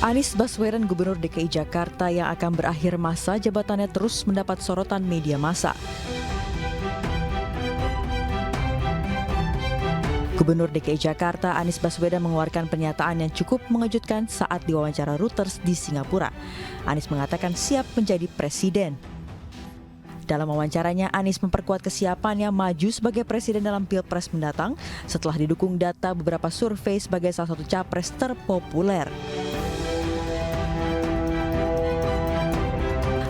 Anies Baswedan, Gubernur DKI Jakarta yang akan berakhir masa jabatannya terus mendapat sorotan media massa. Gubernur DKI Jakarta Anies Baswedan mengeluarkan pernyataan yang cukup mengejutkan saat diwawancara Reuters di Singapura. Anies mengatakan siap menjadi presiden. Dalam wawancaranya, Anies memperkuat kesiapannya maju sebagai presiden dalam Pilpres mendatang setelah didukung data beberapa survei sebagai salah satu capres terpopuler.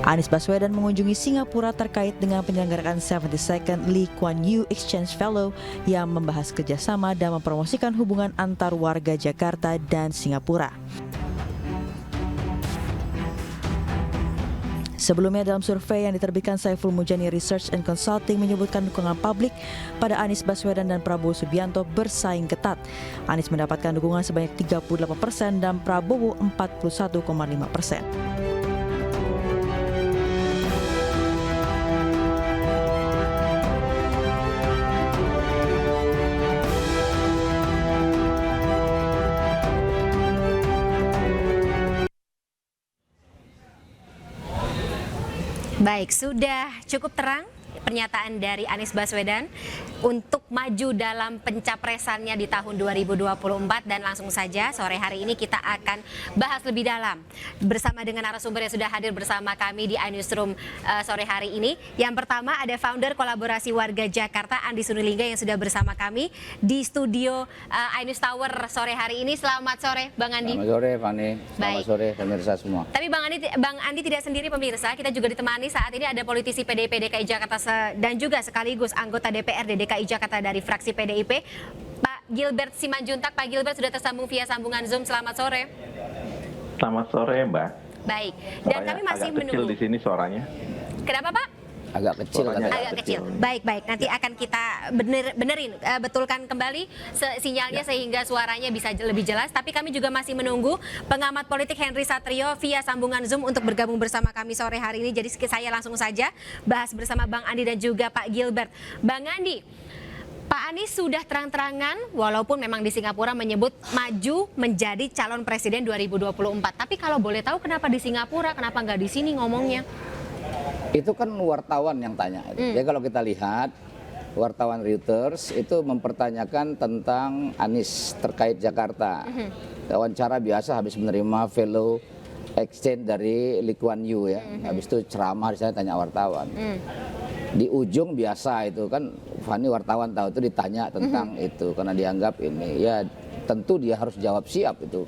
Anies Baswedan mengunjungi Singapura terkait dengan penyelenggaraan 72nd Lee Kuan Yew Exchange Fellow yang membahas kerjasama dan mempromosikan hubungan antar warga Jakarta dan Singapura. Sebelumnya dalam survei yang diterbitkan Saiful Mujani Research and Consulting menyebutkan dukungan publik pada Anies Baswedan dan Prabowo Subianto bersaing ketat. Anies mendapatkan dukungan sebanyak 38% dan Prabowo 41,5%. Baik, sudah cukup terang pernyataan dari Anies Baswedan untuk maju dalam pencapresannya di tahun 2024, dan langsung saja sore hari ini kita akan bahas lebih dalam bersama dengan narasumber yang sudah hadir bersama kami di iNewsroom sore hari ini. Yang pertama ada founder kolaborasi warga Jakarta Andi Sunulingga yang sudah bersama kami di studio iNews Tower sore hari ini. Selamat sore Bang Andi. Selamat sore Fani, selamat sore pemirsa semua. Tapi Bang Andi tidak sendiri pemirsa, kita juga ditemani saat ini ada politisi PDIP DKI Jakarta dan juga sekaligus anggota DPRD DKI Jakarta dari fraksi PDIP, Pak Gilbert Simanjuntak. Pak Gilbert sudah tersambung via sambungan Zoom. Selamat sore. Selamat sore Mbak. Baik. Dan kami masih agak kecil menunggu. di sini suaranya. Kenapa Pak? Agak kecil kan? Agak kecil. Baik. Nanti akan kita benerin, betulkan kembali sinyalnya sehingga suaranya bisa lebih jelas. Tapi kami juga masih menunggu pengamat politik Henry Satrio via sambungan Zoom untuk bergabung bersama kami sore hari ini. Jadi saya langsung saja bahas bersama Bang Andi dan juga Pak Gilbert. Bang Andi, Pak Anies sudah terang-terangan walaupun memang di Singapura menyebut maju menjadi calon presiden 2024. Tapi kalau boleh tahu kenapa di Singapura, kenapa nggak di sini ngomongnya? Itu kan wartawan yang tanya. Jadi kalau kita lihat wartawan Reuters itu mempertanyakan tentang Anies terkait Jakarta. Wawancara biasa habis menerima fellow exchange dari Lee Kuan Yew ya. Habis itu ceramah di sana tanya wartawan. Di ujung biasa itu kan Fani wartawan tahu itu ditanya tentang itu karena dianggap ini ya tentu dia harus jawab siap itu.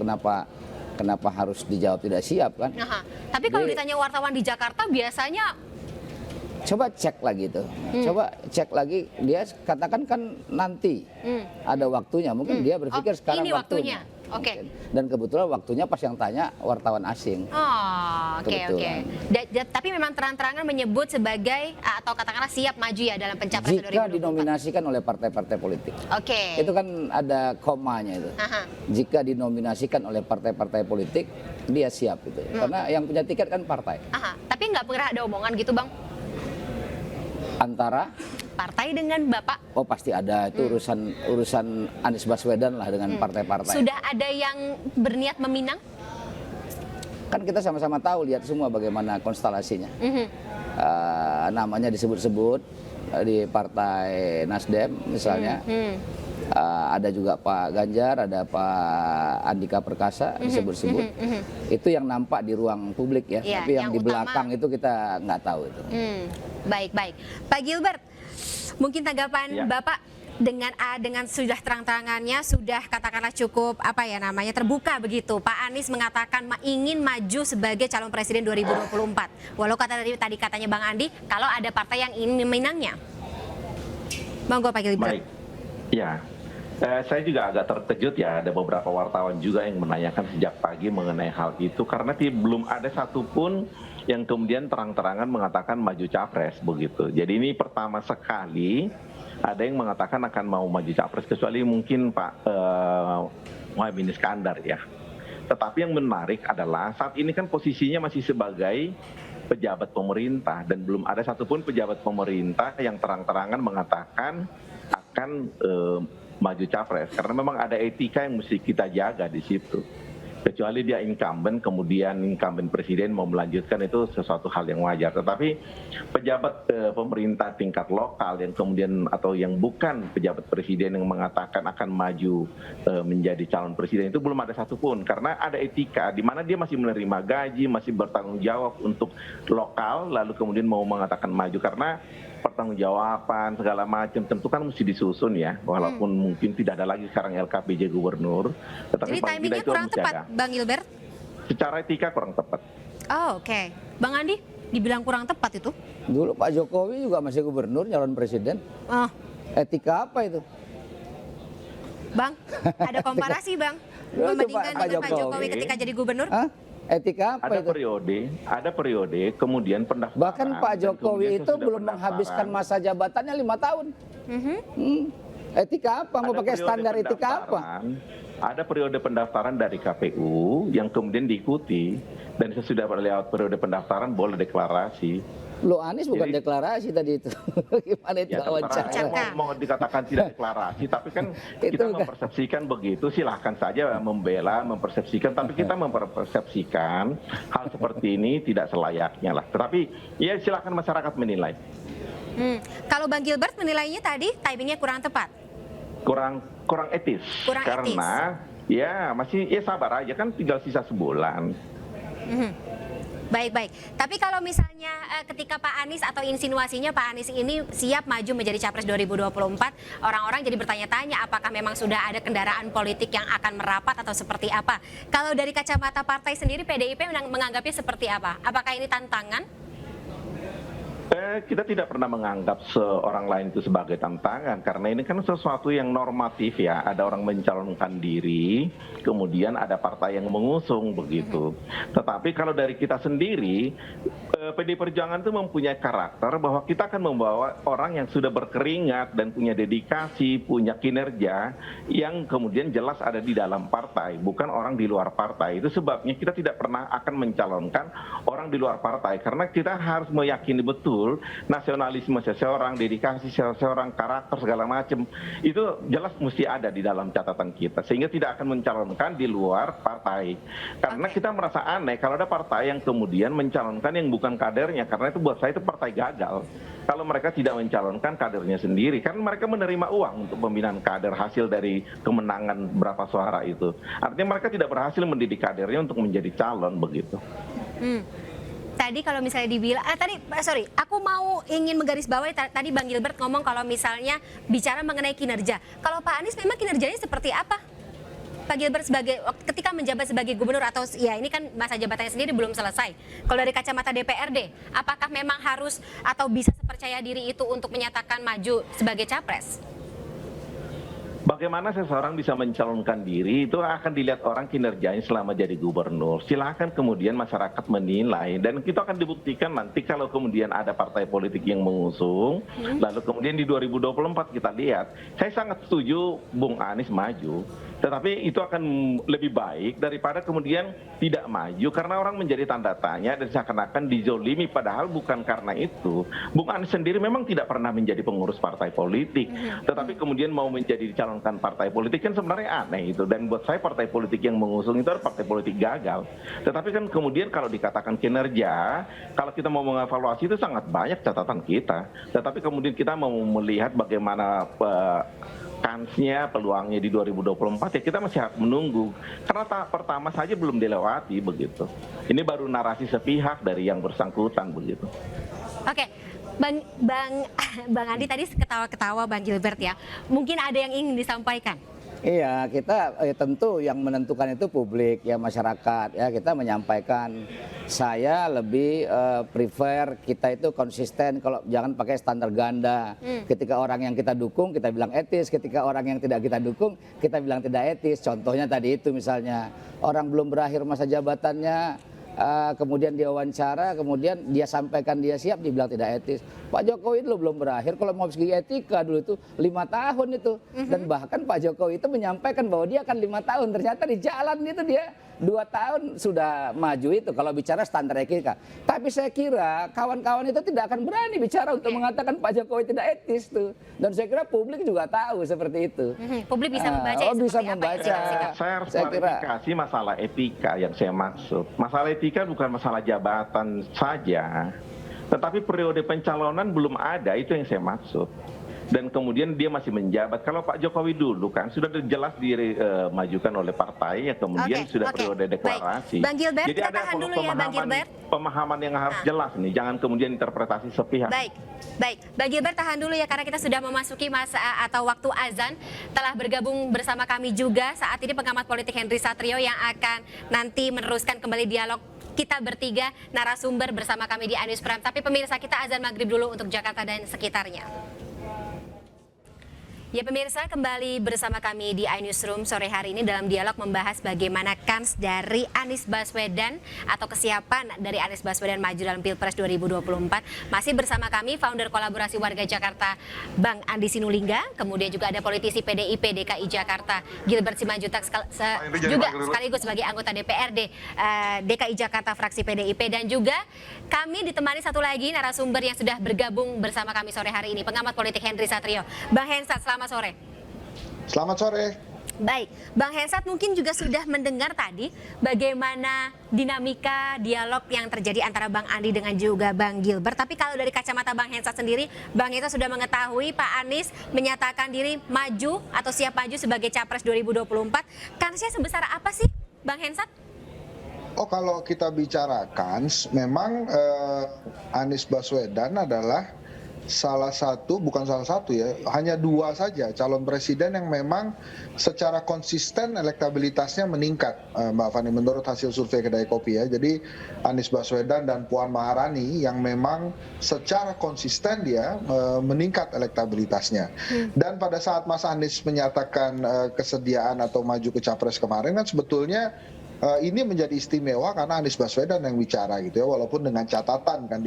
Kenapa harus dijawab tidak siap kan? Tapi kalau ditanya wartawan di Jakarta biasanya coba cek lagi itu, coba cek lagi dia katakan kan nanti ada waktunya, mungkin dia berpikir sekarang ini waktunya. Oke. Dan kebetulan waktunya pas yang tanya wartawan asing. Oke. Tapi memang terang-terangan menyebut sebagai atau katakanlah siap maju ya dalam pencapresan 2024. Jika dinominasikan oleh partai-partai politik. Oke. Itu kan ada komanya itu. Jika dinominasikan oleh partai-partai politik, dia siap itu. Karena yang punya tiket kan partai. Tapi nggak pernah ada omongan gitu Bang? Antara partai dengan Bapak? Oh pasti ada, itu urusan Anies Baswedan lah dengan partai-partai. Sudah ada yang berniat meminang? Kan kita sama-sama tahu, lihat semua bagaimana konstelasinya. Namanya disebut-sebut di Partai Nasdem misalnya. Ada juga Pak Ganjar, ada Pak Andika Perkasa disebut-sebut. Itu yang nampak di ruang publik ya. Tapi yang di belakang itu kita nggak tahu itu. Baik. Pak Gilbert, mungkin tanggapan Bapak dengan sudah terang-terangannya, sudah katakanlah cukup terbuka begitu. Pak Anies mengatakan ingin maju sebagai calon presiden 2024. Walau tadi katanya Bang Andi, kalau ada partai yang ingin meminangnya. Monggo Pak Gilbert. Baik. Ya. Saya juga agak terkejut ya, ada beberapa wartawan juga yang menanyakan sejak pagi mengenai hal itu karena belum ada satupun yang kemudian terang-terangan mengatakan maju capres begitu. Jadi ini pertama sekali ada yang mengatakan akan mau maju capres, kecuali mungkin Pak Muhaimin Iskandar ya. Tetapi yang menarik adalah saat ini kan posisinya masih sebagai pejabat pemerintah dan belum ada satupun pejabat pemerintah yang terang-terangan mengatakan akan maju capres, karena memang ada etika yang mesti kita jaga di situ. Kecuali dia incumbent, kemudian incumbent presiden mau melanjutkan, itu sesuatu hal yang wajar. Tetapi pejabat pemerintah tingkat lokal yang kemudian atau yang bukan pejabat presiden yang mengatakan akan maju menjadi calon presiden itu belum ada satupun. Karena ada etika di mana dia masih menerima gaji, masih bertanggung jawab untuk lokal, lalu kemudian mau mengatakan maju karena pertanggungjawaban segala macam tentu kan mesti disusun ya, walaupun mungkin tidak ada lagi sekarang LKPJ gubernur, tetapi Jadi paling tidak timingnya itu kurang harus tepat, dijaga. Bang Gilbert? Secara etika kurang tepat. Oh, oke. Bang Andi, dibilang kurang tepat itu? Dulu Pak Jokowi juga masih gubernur, nyalon presiden. Oh, Etika apa itu? Bang, ada komparasi Bang? Dulu Membandingkan Pak dengan Pak Jokowi Jokowi ketika jadi gubernur? Hah? Etika apa itu? Ada periode kemudian pendaftaran. Bahkan Pak dan Jokowi kemudian itu sesudah belum menghabiskan pendaftaran, masa jabatannya 5 tahun. Etika apa? Mau ada pakai periode standar etika apa? pendaftaran, ada periode pendaftaran dari KPU yang kemudian diikuti, dan sesudah lewat periode pendaftaran boleh deklarasi. Lo Anies bukan Jadi- deklarasi tadi itu. Gimana itu Ya, wawancara? terserah mau dikatakan tidak deklarasi, tapi kan Itu kita kan. mempersepsikan begitu, silahkan saja membela, mempersepsikan, tapi kita mempersepsikan hal seperti ini tidak selayaknya lah. Tetapi ya silahkan masyarakat menilai. Kalau Bang Gilbert menilainya tadi timingnya kurang tepat. Kurang etis. Kurang Karena ya masih ya sabar aja, kan tinggal sisa sebulan. Baik. Tapi kalau misalnya ketika Pak Anies atau insinuasinya Pak Anies ini siap maju menjadi Capres 2024, orang-orang jadi bertanya-tanya apakah memang sudah ada kendaraan politik yang akan merapat atau seperti apa. Kalau dari kacamata partai sendiri, PDIP menganggapnya seperti apa? Apakah ini tantangan? Kita tidak pernah menganggap seorang lain itu sebagai tantangan, karena ini kan sesuatu yang normatif ya. Ada orang mencalonkan diri, kemudian ada partai yang mengusung begitu. Tetapi kalau dari kita sendiri, PD Perjuangan itu mempunyai karakter bahwa kita akan membawa orang yang sudah berkeringat dan punya dedikasi, punya kinerja yang kemudian jelas ada di dalam partai, bukan orang di luar partai. Itu sebabnya kita tidak pernah akan mencalonkan orang di luar partai, karena kita harus meyakini betul nasionalisme seseorang, dedikasi seseorang, karakter segala macam itu jelas mesti ada di dalam catatan kita, sehingga tidak akan mencalonkan di luar partai. Karena kita merasa aneh kalau ada partai yang kemudian mencalonkan yang bukan kadernya, karena itu buat saya itu partai gagal. Kalau mereka tidak mencalonkan kadernya sendiri, karena mereka menerima uang untuk pembinaan kader hasil dari kemenangan berapa suara itu. Artinya mereka tidak berhasil mendidik kadernya untuk menjadi calon begitu. Tadi kalau misalnya dibilang, aku ingin menggarisbawahi tadi Bang Gilbert ngomong kalau misalnya bicara mengenai kinerja. Kalau Pak Anies memang kinerjanya seperti apa? Pak Gilbert ketika menjabat sebagai gubernur, atau ya ini kan masa jabatannya sendiri belum selesai. Kalau dari kacamata DPRD, apakah memang harus atau bisa sepercaya diri itu untuk menyatakan maju sebagai capres? Bagaimana seseorang bisa mencalonkan diri itu akan dilihat orang kinerjanya selama jadi gubernur. Silakan kemudian masyarakat menilai, dan kita akan dibuktikan nanti kalau kemudian ada partai politik yang mengusung, lalu kemudian di 2024 kita lihat. Saya sangat setuju Bung Anies maju, tetapi itu akan lebih baik daripada kemudian tidak maju karena orang menjadi tanda tanya dan seakan-akan dizolimi, padahal bukan karena itu. Bung Anies sendiri memang tidak pernah menjadi pengurus partai politik, tetapi kemudian mau menjadi calon partai politik kan sebenarnya aneh itu. Dan buat saya partai politik yang mengusung itu adalah partai politik gagal. Tetapi kan kemudian kalau dikatakan kinerja, kalau kita mau mengevaluasi itu sangat banyak catatan kita. Tetapi kemudian kita mau melihat bagaimana kansnya, peluangnya di 2024, ya kita masih harus menunggu. Karena tahap pertama saja belum dilewati begitu. Ini baru narasi sepihak dari yang bersangkutan begitu. Oke. Bang Andi tadi ketawa-ketawa Bang Gilbert ya. Mungkin ada yang ingin disampaikan. Iya, kita tentu yang menentukan itu publik ya, masyarakat ya. Kita menyampaikan, saya lebih prefer kita itu konsisten, kalau jangan pakai standar ganda. Ketika orang yang kita dukung kita bilang etis, ketika orang yang tidak kita dukung kita bilang tidak etis. Contohnya tadi itu misalnya orang belum berakhir masa jabatannya, kemudian dia wawancara, kemudian dia sampaikan dia siap, dibilang tidak etis. Pak Jokowi itu belum berakhir, kalau mau segi etika dulu itu 5 tahun itu. Dan bahkan Pak Jokowi itu menyampaikan bahwa dia akan 5 tahun, ternyata di jalan itu dia 2 tahun sudah maju itu kalau bicara standar etika. Tapi saya kira kawan-kawan itu tidak akan berani bicara untuk mengatakan Pak Jokowi tidak etis tuh. Dan saya kira publik juga tahu seperti itu. Publik bisa membaca ya, bisa seperti apa membaca. sikap-sikap. Saya harus Saya kira- klarifikasi masalah etika yang saya maksud. Masalah etika bukan masalah jabatan saja, tetapi periode pencalonan belum ada, itu yang saya maksud. Dan kemudian dia masih menjabat. Kalau Pak Jokowi dulu kan sudah jelas dimajukan oleh partai, ya kemudian Oke, sudah oke. periode deklarasi. Baik. Bang Gilbert, Jadi kita ada tahan dulu ya, Bang Gilbert. pemahaman yang harus jelas nih, jangan kemudian interpretasi sepihak. Baik, baik. Bang Gilbert tahan dulu ya karena kita sudah memasuki masa atau waktu azan. Telah bergabung bersama kami juga saat ini pengamat politik Henry Satrio yang akan nanti meneruskan kembali dialog kita bertiga narasumber bersama kami di iNews Prime. Tapi pemirsa, kita azan maghrib dulu untuk Jakarta dan sekitarnya. Ya pemirsa, kembali bersama kami di iNewsroom sore hari ini dalam dialog membahas bagaimana kans dari Anies Baswedan atau kesiapan dari Anies Baswedan maju dalam Pilpres 2024. Masih bersama kami founder kolaborasi warga Jakarta Bang Andi Sinulinga, kemudian juga ada politisi PDIP DKI Jakarta Gilbert Simanjuntak juga sekaligus sebagai anggota DPRD DKI Jakarta fraksi PDIP, dan juga kami ditemani satu lagi narasumber yang sudah bergabung bersama kami sore hari ini, pengamat politik Henry Satrio. Bang Hensat, selamat sore. Selamat sore. Baik, Bang Hensat mungkin juga sudah mendengar tadi bagaimana dinamika dialog yang terjadi antara Bang Andi dengan juga Bang Gilbert. Tapi kalau dari kacamata Bang Hensat sendiri, Bang Hensat sudah mengetahui Pak Anies menyatakan diri maju atau siap maju sebagai Capres 2024. Kansnya sebesar apa sih, Bang Hensat? Oh, kalau kita bicarakan, memang Anies Baswedan adalah salah satu, bukan salah satu ya, hanya 2 saja calon presiden yang memang secara konsisten elektabilitasnya meningkat, Mbak Fani, menurut hasil survei kedai kopi ya. Jadi Anies Baswedan dan Puan Maharani yang memang secara konsisten dia meningkat elektabilitasnya. Dan pada saat Mas Anies menyatakan kesediaan atau maju ke Capres kemarin kan sebetulnya ini menjadi istimewa karena Anies Baswedan yang bicara gitu ya, walaupun dengan catatan kan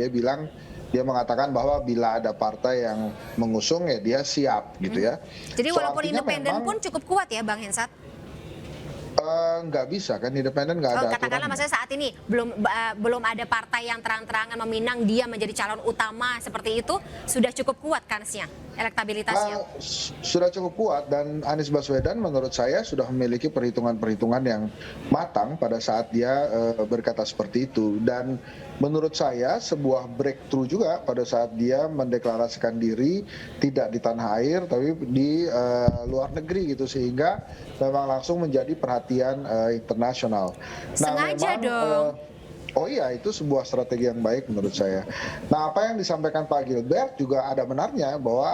dia mengatakan bahwa bila ada partai yang mengusung ya dia siap gitu ya. Jadi So, walaupun artinya independen memang, pun cukup kuat ya Bang Hensat? nggak bisa kan, independen nggak ada Katakanlah aturannya. maksudnya saat ini belum ada partai yang terang-terangan meminang dia menjadi calon utama seperti itu, sudah cukup kuat kansnya, elektabilitasnya. Sudah cukup kuat, dan Anies Baswedan menurut saya sudah memiliki perhitungan-perhitungan yang matang pada saat dia berkata seperti itu. Dan menurut saya sebuah breakthrough juga pada saat dia mendeklarasikan diri tidak di tanah air tapi di luar negeri gitu, sehingga memang langsung menjadi perhatian internasional. Sengaja dong. Oh iya, itu sebuah strategi yang baik menurut saya. Nah, apa yang disampaikan Pak Gilbert juga ada benarnya, bahwa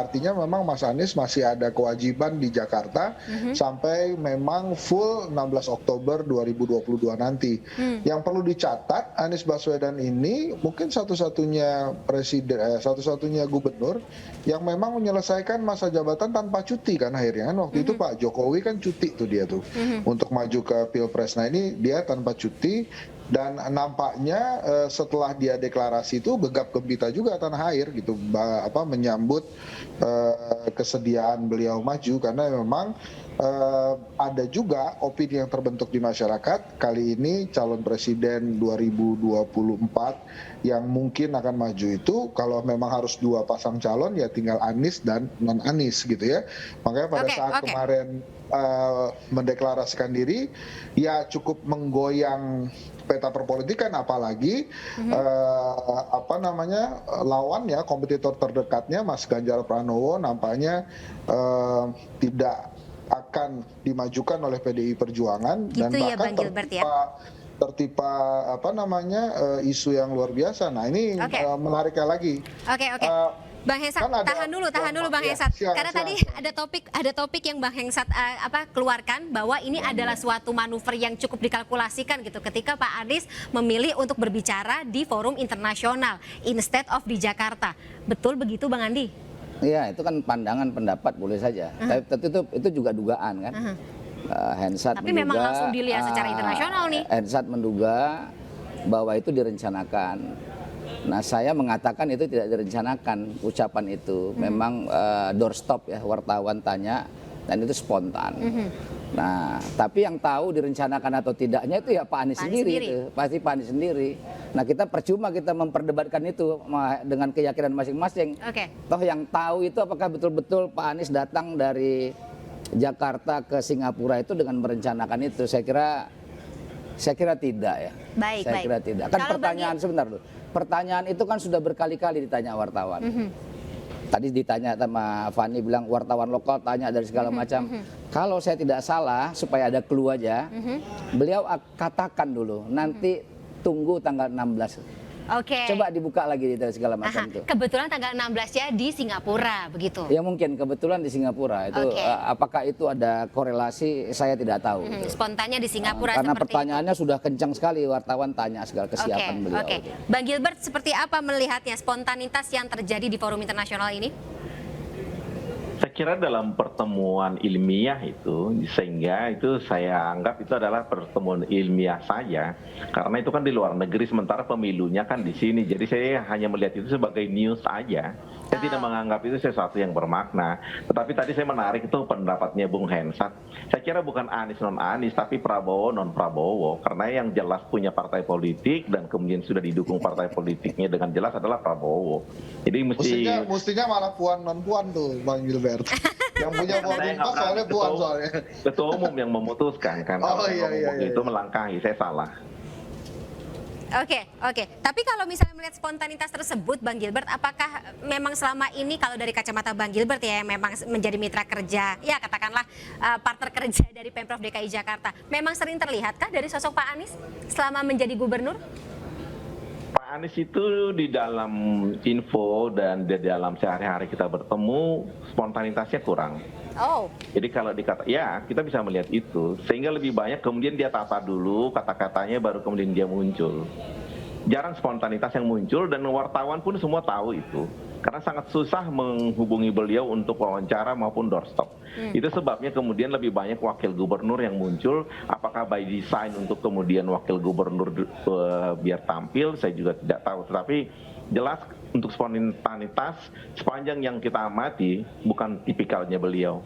artinya memang Mas Anies masih ada kewajiban di Jakarta sampai memang full 16 Oktober 2022 nanti. Yang perlu dicatat, Anies Baswedan ini mungkin satu-satunya satu-satunya gubernur yang memang menyelesaikan masa jabatan tanpa cuti kan akhirnya kan. Waktu itu Pak Jokowi kan cuti tuh dia tuh untuk maju ke Pilpres. Nah, ini dia tanpa cuti. Dan nampaknya setelah dia deklarasi itu gegap gempita juga tanah air gitu, menyambut kesediaan beliau maju, karena memang ada juga opini yang terbentuk di masyarakat kali ini calon presiden 2024 yang mungkin akan maju itu kalau memang harus 2 pasang calon ya tinggal Anies dan non Anies gitu ya. Makanya pada saat kemarin mendeklarasikan diri ya cukup menggoyang peta perpolitikan, apalagi lawan ya, kompetitor terdekatnya Mas Ganjar Pranowo nampaknya tidak akan dimajukan oleh PDI Perjuangan gitu, dan ya, bahkan Bang Gilbert, tertimpa isu yang luar biasa. Nah, ini menariknya lagi. Oke. Bang Hensat, kan tahan dulu Bang Hensat. Karena tadi ada topik yang Bang Hensat keluarkan bahwa ini adalah suatu manuver yang cukup dikalkulasikan gitu ketika Pak Anies memilih untuk berbicara di forum internasional instead of di Jakarta. Betul begitu Bang Andi? Iya, itu kan pandangan pendapat boleh saja. Tapi itu juga dugaan kan. Hensat tapi menduga, memang langsung dilihat secara internasional nih. Hensat menduga bahwa itu direncanakan. Nah, saya mengatakan itu tidak direncanakan, ucapan itu memang doorstop ya, wartawan tanya dan itu spontan. Nah, tapi yang tahu direncanakan atau tidaknya itu ya Pak Anies Pak Anies sendiri sendiri. itu, pasti Pak Anies sendiri. Nah, kita percuma kita memperdebatkan itu dengan keyakinan masing-masing. Oke. Toh yang tahu itu apakah betul-betul Pak Anies datang dari Jakarta ke Singapura itu dengan merencanakan itu? Saya kira tidak ya. Baik, Saya baik. kira tidak. Kan Kalau pertanyaan sebentar dulu. Pertanyaan itu kan sudah berkali-kali ditanya wartawan. Tadi ditanya sama Fani bilang wartawan lokal tanya dari segala macam. Kalau saya tidak salah supaya ada clue aja, beliau katakan dulu nanti tunggu tanggal 16. Oke. Coba dibuka lagi dari segala macam itu. Kebetulan tanggal 16-nya di Singapura, begitu. Ya mungkin kebetulan di Singapura itu Oke. apakah itu ada korelasi saya tidak tahu. Spontannya di Singapura Karena seperti pertanyaannya sudah kencang sekali wartawan tanya segala itu. kesiapan beliau. Oke. Bang Gilbert, seperti apa melihatnya spontanitas yang terjadi di forum internasional ini? Saya kira dalam pertemuan ilmiah itu, sehingga itu saya anggap itu adalah pertemuan ilmiah saja, karena itu kan di luar negeri, sementara pemilunya kan di sini. Jadi saya hanya melihat itu sebagai news saja. Saya tidak menganggap itu sesuatu yang bermakna. Tetapi tadi saya menarik itu pendapatnya Bung Hensat. Saya kira bukan Anies non Anies, tapi Prabowo non Prabowo, karena yang jelas punya partai politik dan kemudian sudah didukung partai politiknya dengan jelas adalah Prabowo. Jadi Mestinya malah puan non puan tuh Bang Gilbert. Yang punya boarding pass soalnya puan soalnya. Ketua umum yang memutuskan kan. Oh, Kalau iya, ketua umum iya. itu melangkahi, saya salah. Oke. Tapi kalau misalnya melihat spontanitas tersebut, Bang Gilbert, apakah memang selama ini kalau dari kacamata Bang Gilbert ya, yang memang menjadi mitra kerja, ya katakanlah partner kerja dari Pemprov DKI Jakarta, memang sering terlihatkah dari sosok Pak Anies selama menjadi gubernur? Pak Anies itu di dalam info dan di dalam sehari-hari kita bertemu, spontanitasnya kurang. Oh, Jadi kalau dikata, ya kita bisa melihat itu, sehingga lebih banyak kemudian dia tata dulu kata-katanya baru kemudian dia muncul. Jarang spontanitas yang muncul dan wartawan pun semua tahu itu. Karena sangat susah menghubungi beliau untuk wawancara maupun doorstop. Itu sebabnya kemudian lebih banyak wakil gubernur yang muncul. Apakah by design untuk kemudian wakil gubernur biar tampil, saya juga tidak tahu. Tetapi jelas untuk spontanitas sepanjang yang kita amati bukan tipikalnya beliau.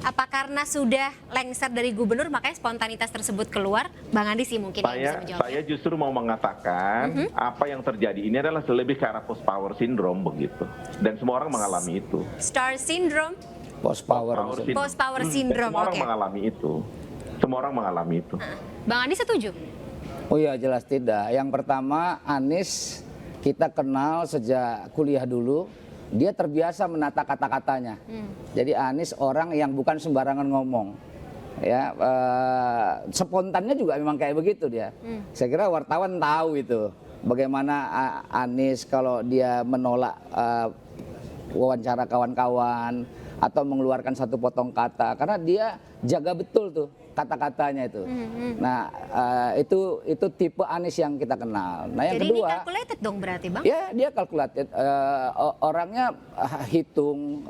apa karena sudah lengser dari gubernur makanya spontanitas tersebut keluar? Bang Andi sih mungkin yang bisa menjawabnya. Saya justru mau mengatakan apa yang terjadi ini adalah lebih ke arah post power syndrome begitu, dan semua orang mengalami itu. Star syndrome, Post power. post power syndrome. Semua orang Oke. mengalami itu. Semua orang mengalami itu. Bang Andi setuju? Oh iya jelas tidak. Yang pertama Anies kita kenal sejak kuliah dulu. Dia terbiasa menata kata-katanya. Jadi Anies orang yang bukan sembarangan ngomong. Ya, spontannya juga memang kayak begitu dia. Saya kira wartawan tahu itu. Bagaimana Anies kalau dia menolak wawancara kawan-kawan atau mengeluarkan satu potong kata, karena dia jaga betul tuh kata-katanya itu. Nah, itu tipe Anies yang kita kenal. Nah, yang Jadi kedua, ini calculated dong berarti, Bang? ya dia kalkulatif, orangnya hitung.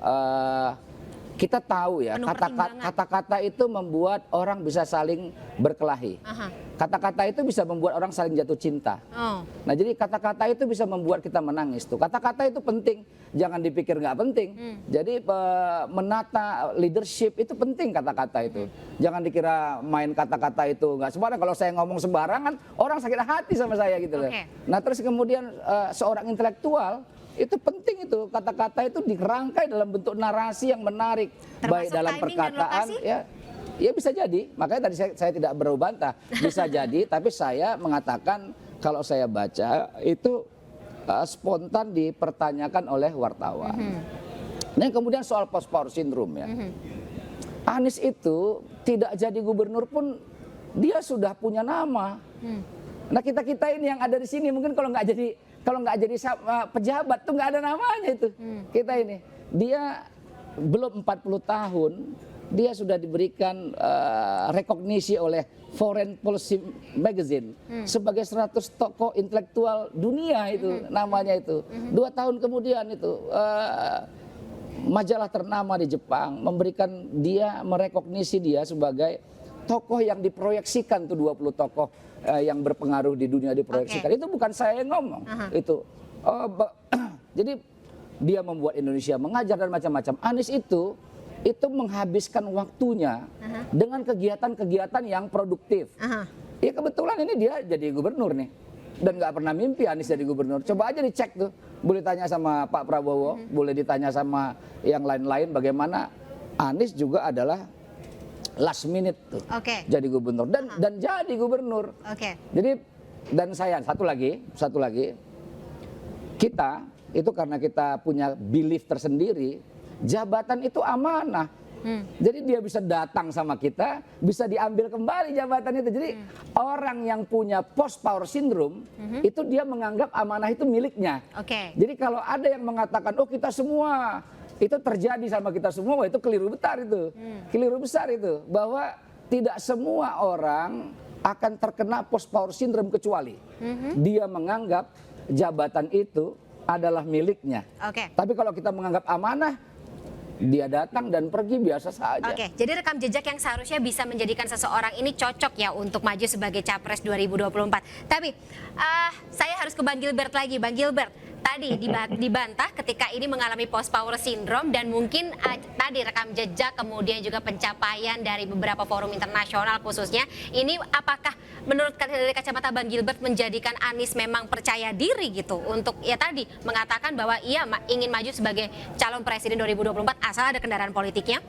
Kita tahu ya, Penuh pertimbangan. kata-kata itu membuat orang bisa saling berkelahi. Aha. Kata-kata itu bisa membuat orang saling jatuh cinta. Oh. Nah, jadi kata-kata itu bisa membuat kita menangis tuh. Kata-kata itu penting, jangan dipikir nggak penting. Jadi menata leadership itu penting kata-kata itu. Jangan dikira main kata-kata itu nggak sembarang. Kalau saya ngomong sembarangan, orang sakit hati sama saya gitu loh. Oke. Nah, terus kemudian seorang intelektual itu penting itu kata-kata itu dirangkai dalam bentuk narasi yang menarik, Termasuk baik dalam timing dan perkataan lokasi? ya bisa jadi. Makanya tadi saya tidak berbantah, bisa jadi, tapi saya mengatakan kalau saya baca itu spontan dipertanyakan oleh wartawan. Nah, kemudian soal post power syndrome ya. Anies itu tidak jadi gubernur pun dia sudah punya nama. Nah, kita ini yang ada di sini mungkin kalau nggak jadi pejabat tuh nggak ada namanya itu. Kita ini, dia belum 40 tahun, dia sudah diberikan rekognisi oleh Foreign Policy Magazine sebagai 100 tokoh intelektual dunia itu namanya itu. 2 tahun kemudian itu majalah ternama di Jepang memberikan dia, merekognisi dia sebagai tokoh yang diproyeksikan tuh 20 tokoh yang berpengaruh di dunia diproyeksikan. Itu bukan saya yang ngomong. Itu jadi dia membuat Indonesia mengajar dan macam-macam. Anies itu itu menghabiskan waktunya dengan kegiatan-kegiatan yang produktif. Ya kebetulan ini dia jadi gubernur nih, dan nggak pernah mimpi Anies jadi gubernur. Coba aja dicek tuh, boleh tanya sama Pak Prabowo, boleh ditanya sama yang lain-lain bagaimana Anies juga adalah last minute tuh jadi gubernur dan jadi gubernur. Jadi dan saya satu lagi kita itu karena kita punya belief tersendiri, jabatan itu amanah. Jadi dia bisa datang sama kita, bisa diambil kembali jabatan itu. Jadi orang yang punya post power syndrome itu dia menganggap amanah itu miliknya. Jadi kalau ada yang mengatakan oh kita semua itu terjadi sama kita semua, wah itu keliru besar itu. Keliru besar itu bahwa tidak semua orang akan terkena post power syndrome kecuali dia menganggap jabatan itu adalah miliknya. Tapi kalau kita menganggap amanah, dia datang dan pergi biasa saja. Jadi rekam jejak yang seharusnya bisa menjadikan seseorang ini cocok ya untuk maju sebagai Capres 2024. Tapi saya harus ke Bang Gilbert lagi. Bang Gilbert, tadi dibantah ketika ini mengalami post power syndrome dan mungkin tadi rekam jejak kemudian juga pencapaian dari beberapa forum internasional khususnya. Ini apakah menurut dari kacamata Bang Gilbert menjadikan Anies memang percaya diri gitu untuk ya tadi mengatakan bahwa ia ingin maju sebagai calon presiden 2024 asal ada kendaraan politiknya?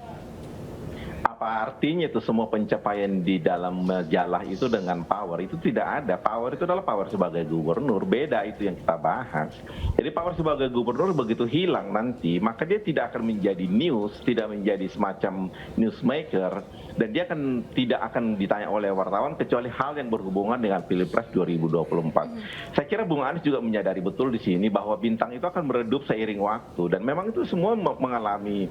Apa artinya itu semua pencapaian di dalam majalah itu dengan power? Itu tidak ada. Power itu adalah power sebagai gubernur. Beda itu yang kita bahas. Jadi power sebagai gubernur begitu hilang nanti, maka dia tidak akan menjadi news, tidak menjadi semacam newsmaker, dan dia tidak akan ditanya oleh wartawan kecuali hal yang berhubungan dengan Pilpres 2024. Saya kira Bung Anies juga menyadari betul di sini bahwa bintang itu akan meredup seiring waktu, dan memang itu semua mengalami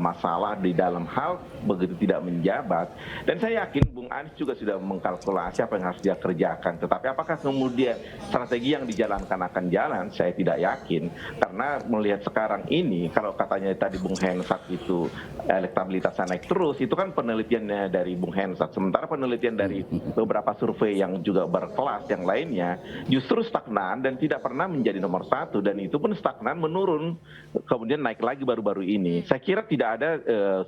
masalah di dalam hal begitu tidak menjabat. Dan saya yakin Bung Anies juga sudah mengkalkulasi apa yang harus dia kerjakan. Tetapi apakah kemudian strategi yang dijalankan akan jalan? Saya tidak yakin. Karena melihat sekarang ini, kalau katanya tadi Bung Hensat itu elektabilitasnya naik terus, itu kan penelitiannya dari Bung Hensat. Sementara penelitian dari beberapa survei yang juga berkelas yang lainnya justru stagnan dan tidak pernah menjadi nomor satu. Dan itu pun stagnan menurun, kemudian naik lagi baru-baru ini. Saya kira tidak ada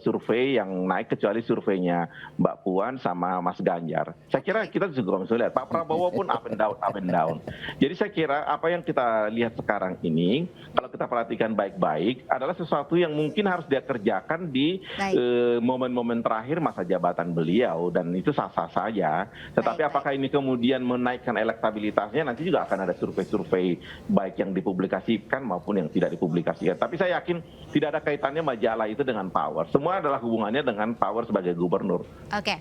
survei yang naik kecuali surveinya Mbak Puan sama Mas Ganjar. Saya kira kita juga bisa lihat Pak Prabowo pun up and down. Jadi saya kira apa yang kita lihat sekarang ini, kalau kita perhatikan baik-baik, adalah sesuatu yang mungkin harus dia kerjakan di momen-momen terakhir masa jabatan beliau, dan itu sah-sah saja. Tetapi apakah ini kemudian menaikkan elektabilitasnya, nanti juga akan ada survei-survei baik yang dipublikasikan maupun yang tidak dipublikasikan. Tapi saya yakin tidak ada kaitannya majalah itu dengan power. Semua adalah hubungannya dengan power sebagai gubernur. Oke.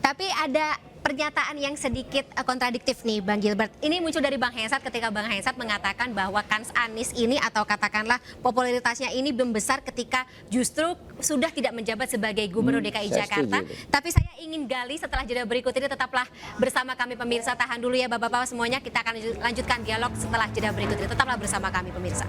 Tapi ada pernyataan yang sedikit kontradiktif nih Bang Gilbert. Ini muncul dari Bang Hensat ketika Bang Hensat mengatakan bahwa kans Anies ini atau katakanlah popularitasnya ini membesar ketika justru sudah tidak menjabat sebagai Gubernur DKI Jakarta. Tapi saya ingin gali setelah jeda berikut ini, tetaplah bersama kami pemirsa. Tahan dulu ya Bapak-Bapak semuanya, kita akan lanjutkan dialog setelah jeda berikut ini. Tetaplah bersama kami pemirsa.